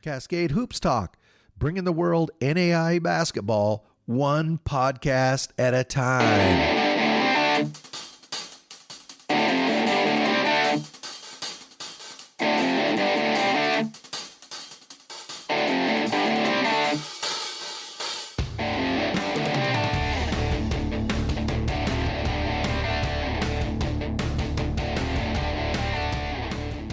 Cascade Hoops Talk, bringing the world NAIA basketball one podcast at a time.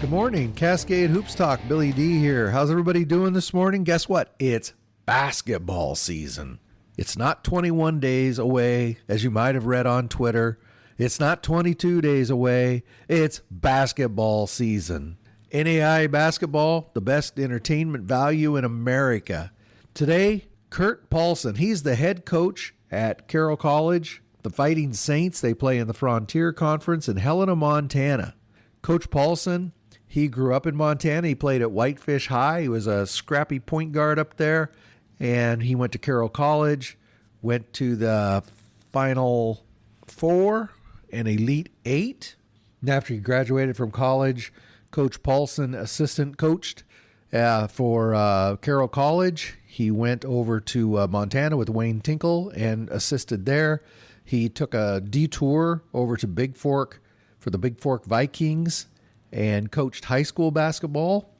Good morning, Cascade Hoops Talk. Billy D here. How's everybody doing this morning? Guess what? It's basketball season. It's not 21 days away, as you might have read on Twitter. It's not 22 days away. It's basketball season. NAIA basketball, the best entertainment value in America. Today, Kurt Paulson. He's the head coach at Carroll College, the Fighting Saints. They play in the Frontier Conference in Helena, Montana. Coach Paulson, he grew up in Montana. He played at Whitefish High. He was a scrappy point guard up there. And he went to Carroll College, went to the Final Four and Elite Eight. And after he graduated from college, Coach Paulson assistant coached for Carroll College. He went over to Montana with Wayne Tinkle and assisted there. He took a detour over to Big Fork for the Big Fork Vikings and coached high school basketball.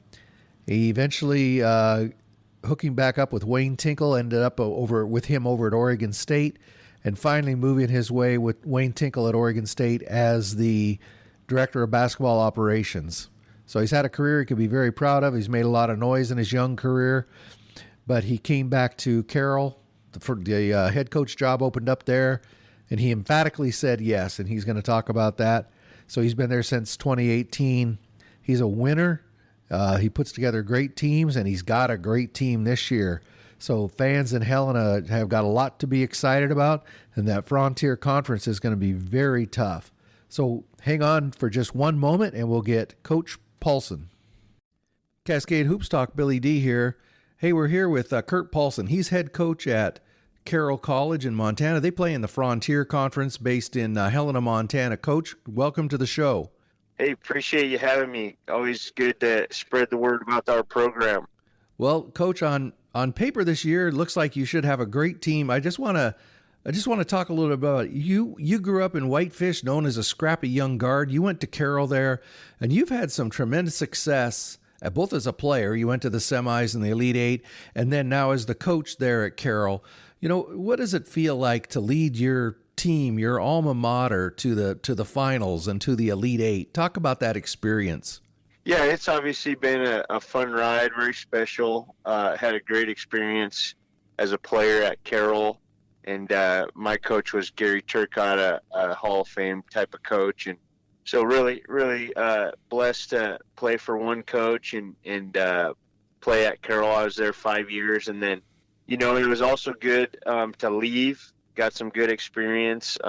He eventually hooking back up with Wayne Tinkle, ended up over at Oregon State, and finally moving his way with Wayne Tinkle at Oregon State as the director of basketball operations. So he's had a career he could be very proud of. He's made a lot of noise in his young career, but he came back to Carroll. The head coach job opened up there, and he emphatically said yes, and he's going to talk about that. So he's been there since 2018. He's a winner. He puts together great teams, and he's got a great team this year. So fans in Helena have got a lot to be excited about, and that Frontier Conference is going to be very tough. So hang on for just one moment, and we'll get Coach Paulson. Cascade Hoops Talk, Billy D here. Hey, we're here with Kurt Paulson. He's head coach at Carroll College in Montana. They play in the Frontier Conference based in Helena, Montana. Coach, welcome to the show. Hey, appreciate you having me. Always good to spread the word about our program. Well, Coach, on paper this year, it looks like you should have a great team. I just want to talk a little bit about it. You grew up in Whitefish, known as a scrappy young guard. You went to Carroll there, and you've had some tremendous success, both as a player. You went to the semis and the Elite Eight, and then now as the coach there at Carroll. You know, what does it feel like to lead your team, your alma mater, to the finals and to the Elite Eight? Talk about that experience. Yeah, it's obviously been a fun ride, very special. Had a great experience as a player at Carroll, and my coach was Gary Turcotte, a Hall of Fame type of coach, and so really blessed to play for one coach and play at Carroll. I was there 5 years, and then it was also good to leave. Got some good experience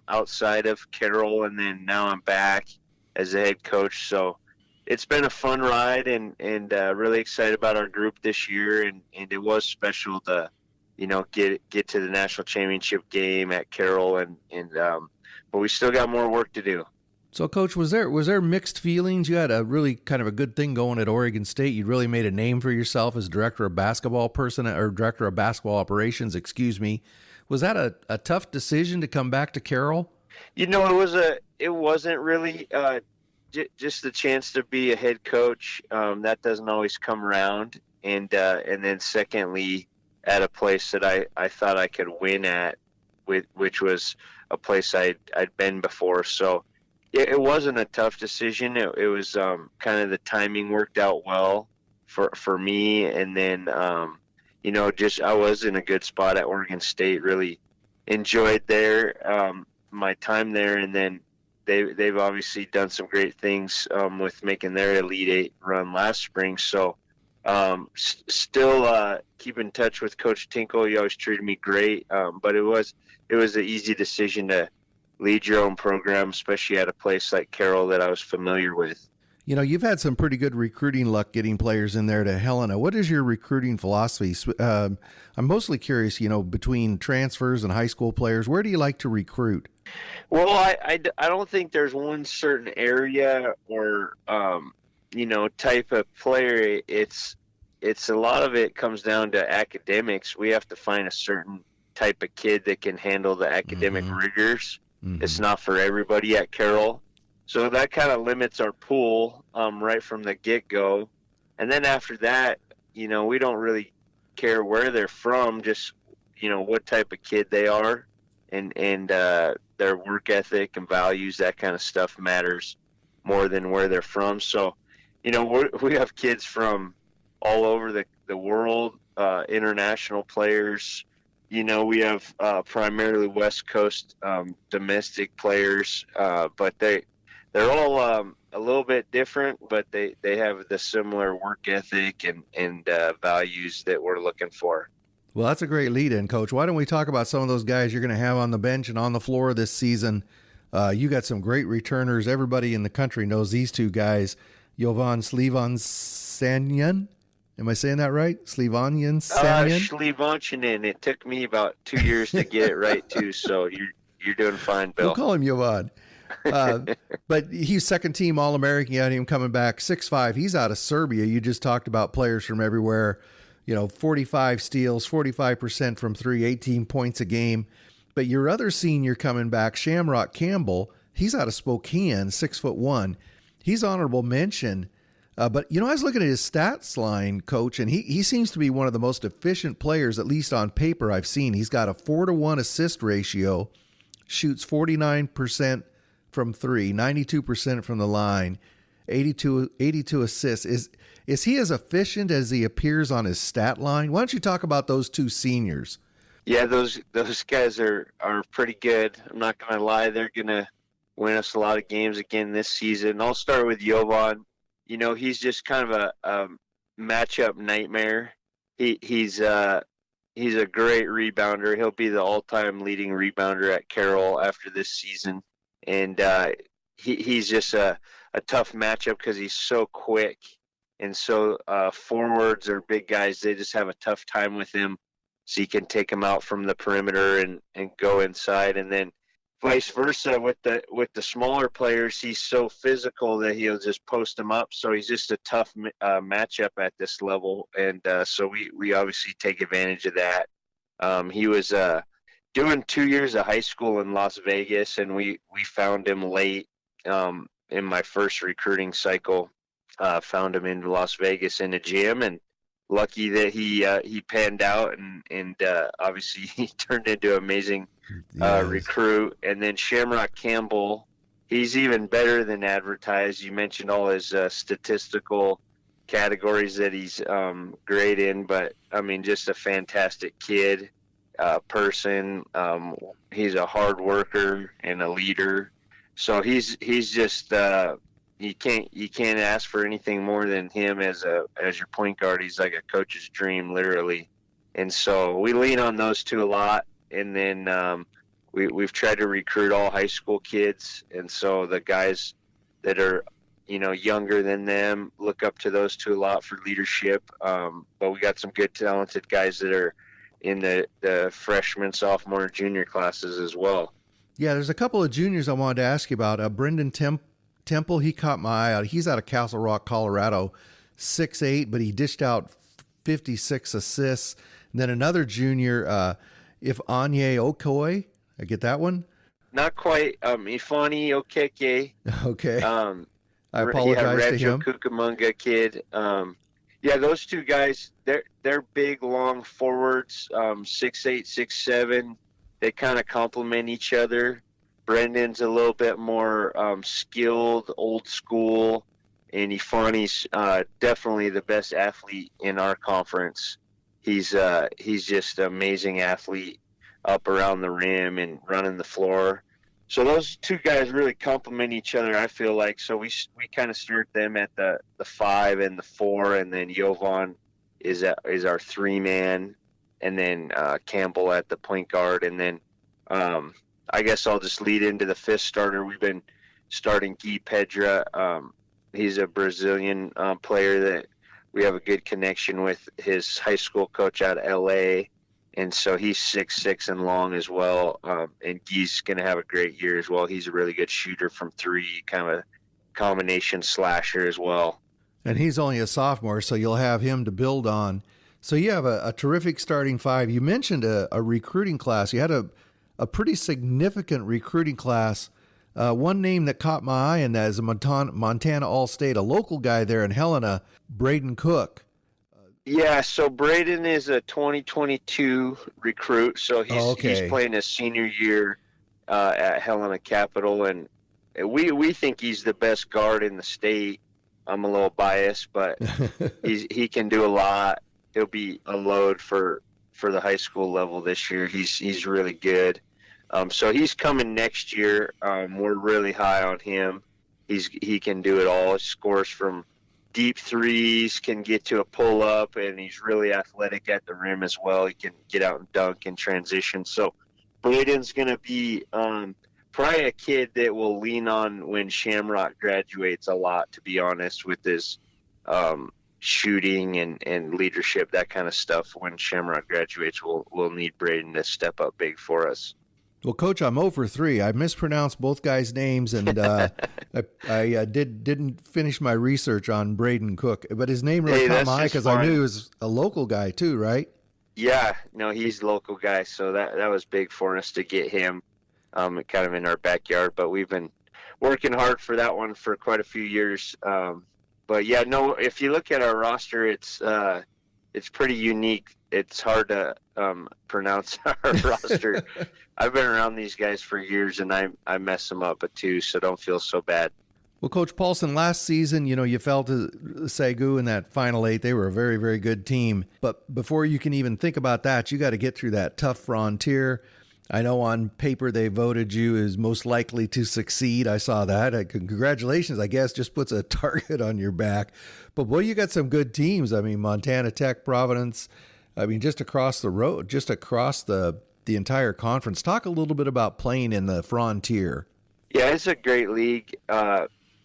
outside of Carroll, and then now I'm back as a head coach. So it's been a fun ride, and really excited about our group this year. And it was special to, get to the national championship game at Carroll, but we still got more work to do. So, Coach, was there mixed feelings? You had a really kind of a good thing going at Oregon State. You really made a name for yourself as director of basketball operations. Excuse me. Was that a tough decision to come back to Carroll? It wasn't really just the chance to be a head coach. That doesn't always come around, and then secondly, at a place that I thought I could win at, which was a place I'd been before. So it wasn't a tough decision. It was kind of the timing worked out well for me, and then I was in a good spot at Oregon State. Really enjoyed my time there, and then they've obviously done some great things with making their Elite Eight run last spring. So still keep in touch with Coach Tinkle. He always treated me great, but it was an easy decision to lead your own program, especially at a place like Carroll that I was familiar with. You've had some pretty good recruiting luck getting players in there to Helena. What is your recruiting philosophy? I'm mostly curious, between transfers and high school players, where do you like to recruit? Well, I don't think there's one certain area or, type of player. It's it's a lot of it comes down to academics. We have to find a certain type of kid that can handle the academic rigors. It's not for everybody at Carroll. So that kind of limits our pool right from the get-go. And then after that, we don't really care where they're from, just, what type of kid they are, and their work ethic and values, that kind of stuff matters more than where they're from. So, we have kids from all over the world, international players. We have primarily West Coast domestic players, but they're all a little bit different, but they have the similar work ethic and values that we're looking for. Well, that's a great lead-in, Coach. Why don't we talk about some of those guys you're going to have on the bench and on the floor this season? You got some great returners. Everybody in the country knows these two guys, Jovan Slivanyanyan. Am I saying that right? Slivanyanyan? Slivanyanyan. It took me about 2 years to get it right, too, so you're doing fine, Bill. We'll call him Jovan. But he's second team All-American. You had him coming back 6'5". He's out of Serbia. You just talked about players from everywhere. 45 steals, 45% from three, 18 points a game. But your other senior coming back, Shamrock Campbell, he's out of Spokane, 6'1". He's honorable mention. But, I was looking at his stats line, Coach, and he seems to be one of the most efficient players, at least on paper, I've seen. He's got a 4-to-1 assist ratio, shoots 49% from three, 92% from the line, 82 assists. Is he as efficient as he appears on his stat line? Why don't you talk about those two seniors? Yeah, those guys are pretty good. I'm not going to lie. They're going to win us a lot of games again this season. I'll start with Jovan. He's just kind of a matchup nightmare. He's a great rebounder. He'll be the all-time leading rebounder at Carroll after this season. And he's just a tough matchup because he's so quick. And so forwards or big guys, they just have a tough time with him. So you can take him out from the perimeter and go inside. And then vice versa with the smaller players, he's so physical that he'll just post them up. So he's just a tough matchup at this level. And so we obviously take advantage of that. He was doing 2 years of high school in Las Vegas, and we found him late in my first recruiting cycle. Found him in Las Vegas in a gym, and lucky that he panned out and obviously he turned into an amazing recruit. And then Shamrock Campbell, he's even better than advertised. You mentioned all his statistical categories that he's great in, but I mean, just a fantastic kid, person. He's a hard worker and a leader. So he's just you can't ask for anything more than him as your point guard. He's like a coach's dream, literally. And so we lean on those two a lot. And then we've tried to recruit all high school kids, and so the guys that are younger than them look up to those two a lot for leadership. But we got some good talented guys that are in the freshman, sophomore, and junior classes as well. Yeah, there's a couple of juniors I wanted to ask you about. Brendan Temple, he caught my eye out. He's out of Castle Rock, Colorado, 6'8", but he dished out 56 assists. And then another junior, Ifeanyi Okoye. I get that one? Not quite. Ifeanyi Okeke. Okay. I apologize to him. Cucamonga kid. Yeah, those two guys, they're big, long forwards, 6'8", 6'7". They kind of complement each other. Brendan's a little bit more skilled, old school, and Ifeanyi's definitely the best athlete in our conference. He's just an amazing athlete up around the rim and running the floor. So those two guys really complement each other, I feel like. So we kind of start them at the 5 and the 4, and then Jovan is our 3-man, and then Campbell at the point guard, and then I guess I'll just lead into the 5th starter. We've been starting Gui Pedra. He's a Brazilian player that we have a good connection with. His high school coach out of L.A., and so he's 6'6" and long as well. And Guy's going to have a great year as well. He's a really good shooter from 3, kind of a combination slasher as well. And he's only a sophomore, so you'll have him to build on. So you have a terrific starting five. You mentioned a recruiting class. You had a pretty significant recruiting class. One name that caught my eye in that is a Montana All-State, a local guy there in Helena, Braden Cook. Yeah, so Braden is a 2022 recruit, so he's playing his senior year at Helena Capital, and we think he's the best guard in the state. I'm a little biased, but he can do a lot. He'll be a load for the high school level this year. He's really good. So he's coming next year. We're really high on him. He can do it all. He scores from deep threes, can get to a pull-up, and he's really athletic at the rim as well. He can get out and dunk in transition. So Braden's going to be probably a kid that will lean on when Shamrock graduates a lot, to be honest, with his shooting and leadership, that kind of stuff. When Shamrock graduates, we'll need Braden to step up big for us. Well, Coach, I'm 0 for 3. I mispronounced both guys' names, and I didn't finish my research on Braden Cook. But his name really caught my eye because I knew he was a local guy too, right? Yeah, no, he's a local guy, so that was big for us to get him kind of in our backyard. But we've been working hard for that one for quite a few years. But yeah, no, if you look at our roster, it's pretty unique. It's hard to pronounce our roster. I've been around these guys for years, and I mess them up too, so don't feel so bad. Well, Coach Paulson, last season, you fell to Sagu in that Final 8. They were a very, very good team. But before you can even think about that, you got to get through that tough frontier. I know on paper they voted you as most likely to succeed. I saw that. Congratulations, I guess, just puts a target on your back. But, boy, you got some good teams. I mean, Montana Tech, Providence, just across the road, just across the entire conference. Talk a little bit about playing in the Frontier. Yeah, it's a great league.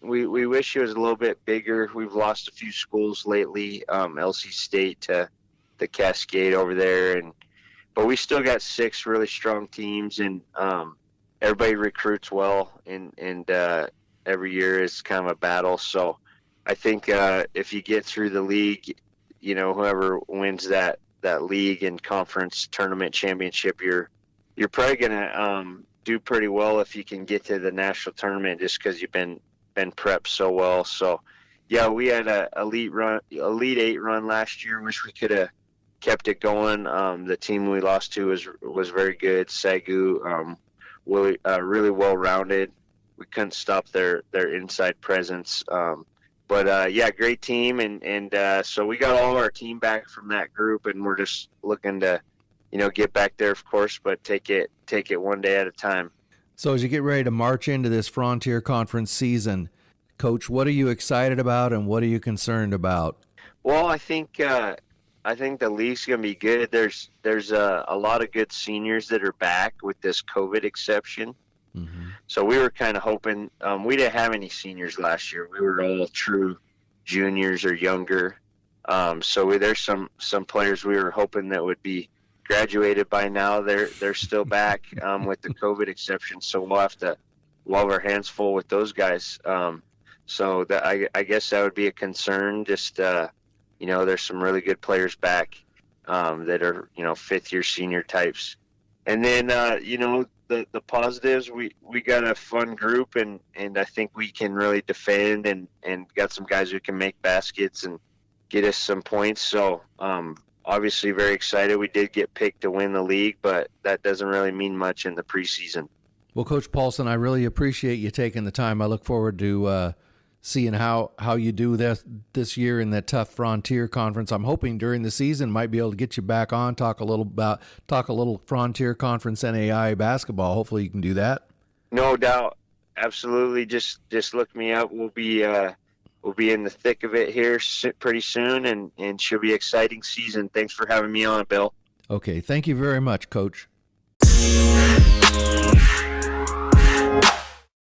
We wish it was a little bit bigger. We've lost a few schools lately, LC State to the Cascade over there, but we still got 6 really strong teams, and everybody recruits well, and every year is kind of a battle. So I think if you get through the league, whoever wins that league and conference tournament championship, you're probably gonna do pretty well if you can get to the national tournament, just because you've been prepped so well. So yeah, we had a Elite 8 run last year. Wish we could have kept it going. The team we lost to was very good. Sagu, really well rounded. We couldn't stop their inside presence. But yeah, great team, and so we got all of our team back from that group, and we're just looking to, get back there, of course, but take it one day at a time. So as you get ready to march into this Frontier Conference season, Coach, what are you excited about, and what are you concerned about? Well, I think the league's gonna be good. There's a lot of good seniors that are back with this COVID exception. Mm-hmm. So we were kind of hoping, we didn't have any seniors last year. We were all true juniors or younger. So there's some players we were hoping that would be graduated by now. They're still back with the COVID exception. So we'll have our hands full with those guys. So that I guess that would be a concern. Just there's some really good players back that are 5th year senior types. And then the positives, we got a fun group, and I think we can really defend, and got some guys who can make baskets and get us some points. So obviously very excited. We did get picked to win the league, but that doesn't really mean much in the preseason. Well, Coach Paulson, I really appreciate you taking the time. I look forward to seeing how you do this year in that tough Frontier Conference. I'm hoping during the season might be able to get you back on, talk a little Frontier Conference NAIA basketball. Hopefully you can do that. No doubt. Absolutely. Just look me up. We'll be in the thick of it here pretty soon, and should be an exciting season. Thanks for having me on, Bill. Okay. Thank you very much, Coach.